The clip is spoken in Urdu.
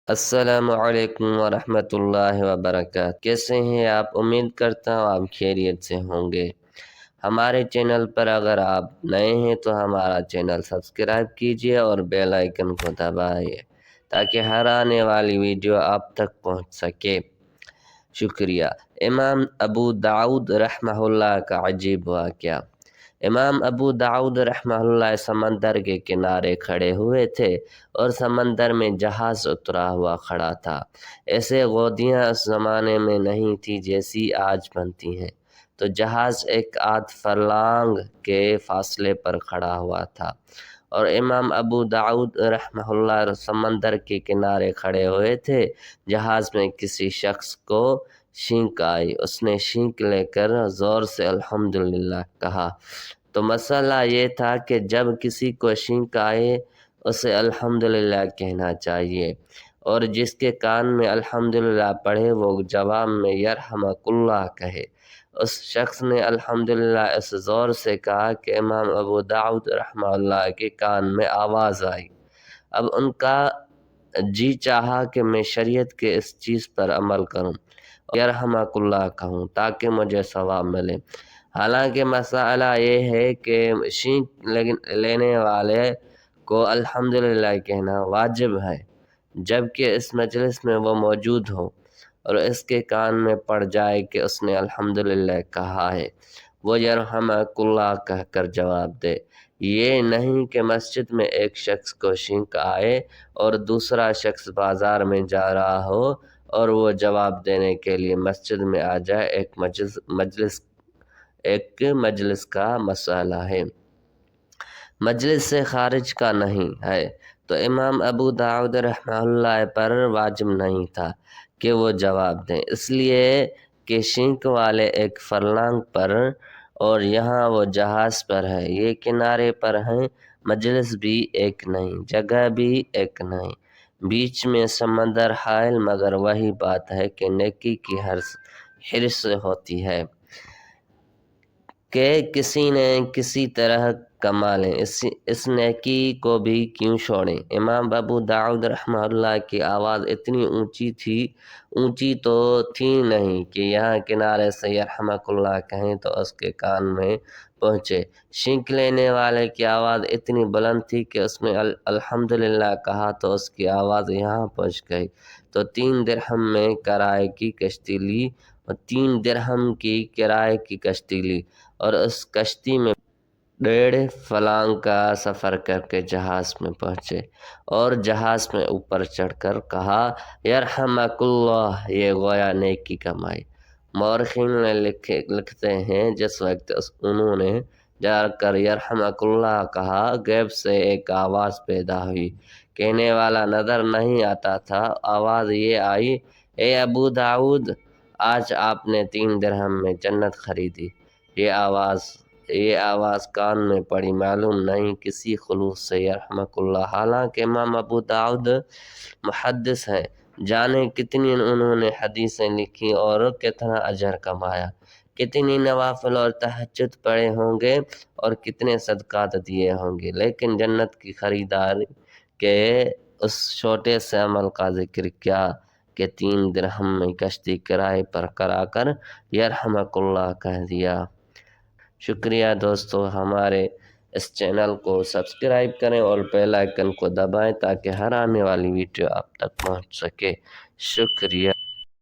السلام علیکم ورحمۃ اللہ وبرکاتہ۔ کیسے ہیں آپ؟ امید کرتا ہوں آپ خیریت سے ہوں گے۔ ہمارے چینل پر اگر آپ نئے ہیں تو ہمارا چینل سبسکرائب کیجیے اور بیل آئیکن کو دبائیے تاکہ ہر آنے والی ویڈیو آپ تک پہنچ سکے۔ شکریہ۔ امام ابو داؤد رحمہ اللہ کا عجیب واقعہ۔ امام ابو داؤد رحمہ اللہ سمندر کے کنارے کھڑے ہوئے تھے اور سمندر میں جہاز اترا ہوا کھڑا تھا۔ ایسے گودیاں اس زمانے میں نہیں تھی جیسی آج بنتی ہیں، تو جہاز ایک آدھ فرلانگ کے فاصلے پر کھڑا ہوا تھا اور امام ابو داؤد رحمہ اللہ سمندر کے کنارے کھڑے ہوئے تھے۔ جہاز میں کسی شخص کو چھینک آئی۔ اس نے چھینک لے کر زور سے الحمدللہ کہا۔ تو مسئلہ یہ تھا کہ جب کسی کو چھینک آئے اسے الحمدللہ کہنا چاہیے، اور جس کے کان میں الحمدللہ پڑھے وہ جواب میں یرحمک اللہ کہے۔ اس شخص نے الحمدللہ اس زور سے کہا کہ امام ابو داؤد رحمہ اللہ کے کان میں آواز آئی۔ اب ان کا جی چاہا کہ میں شریعت کے اس چیز پر عمل کروں، یرحمک اللہ کہوں تاکہ مجھے ثواب ملے۔ حالانکہ مسئلہ یہ ہے کہ چھینک لینے والے کو الحمدللہ کہنا واجب ہے، جبکہ اس مجلس میں وہ موجود ہو اور اس کے کان میں پڑ جائے کہ اس نے الحمدللہ کہا ہے، وہ یرحمک اللہ کہہ کر جواب دے۔ یہ نہیں کہ مسجد میں ایک شخص کو چھینک آئے اور دوسرا شخص بازار میں جا رہا ہو اور وہ جواب دینے کے لیے مسجد میں آ جائے۔ ایک مجلس کا مسئلہ ہے، مجلس سے خارج کا نہیں ہے، تو امام ابو داؤد رحمہ اللہ پر واجب نہیں تھا کہ وہ جواب دیں، اس لیے کہ چھینک والے ایک فرلانگ پر اور یہاں وہ جہاز پر ہے، یہ کنارے پر ہیں، مجلس بھی ایک نہیں، جگہ بھی ایک نہیں، بیچ میں سمندر حائل، مگر وہی بات ہے کہ نیکی کی حرص ہوتی ہے کہ کسی نے کسی طرح کما لیں، اس نیکی کو بھی کیوں چھوڑیں۔ امام ابو داؤد رحمہ اللہ کی آواز اتنی اونچی تو تھی نہیں کہ یہاں کنارے سے یرحمک اللہ کہیں تو اس کے کان میں پہنچے۔ چھینک لینے والے کی آواز اتنی بلند تھی کہ اس نے الحمدللہ کہا تو اس کی آواز یہاں پہنچ گئی، تو 3 درہم میں کرائے کی کشتی لی اور 3 درہم کی کرائے کی کشتی لی اور اس کشتی میں 1.5 فلانگ کا سفر کر کے جہاز میں پہنچے اور جہاز میں اوپر چڑھ کر کہا یرحمک اللہ، یہ گویا نیکی کمائی۔ مورخین لکھتے ہیں جس وقت انہوں نے جا کر یرحمک اللہ کہا، غیب سے ایک آواز پیدا ہوئی، کہنے والا نظر نہیں آتا تھا، آواز یہ آئی، اے ابو داؤد، آج آپ نے 3 درہم میں جنت خریدی۔ یہ آواز کان میں پڑی، معلوم نہیں کسی خلوص سے یرحمک اللہ۔ حالانکہ امام ابو داؤد محدث ہیں، جانے کتنی انہوں نے حدیثیں لکھی اور کتنا اجر کمایا، کتنی نوافل اور تہجد پڑھے ہوں گے اور کتنے صدقات دیے ہوں گے، لیکن جنت کی خریداری کے اس چھوٹے سے عمل کا ذکر کیا کہ 3 درہم میں کشتی کرائے پر کرا کر یرحمک اللہ کہہ دیا۔ شکریہ دوستو، ہمارے اس چینل کو سبسکرائب کریں اور بیل آئیکن کو دبائیں تاکہ ہر آنے والی ویڈیو آپ تک پہنچ سکے۔ شکریہ۔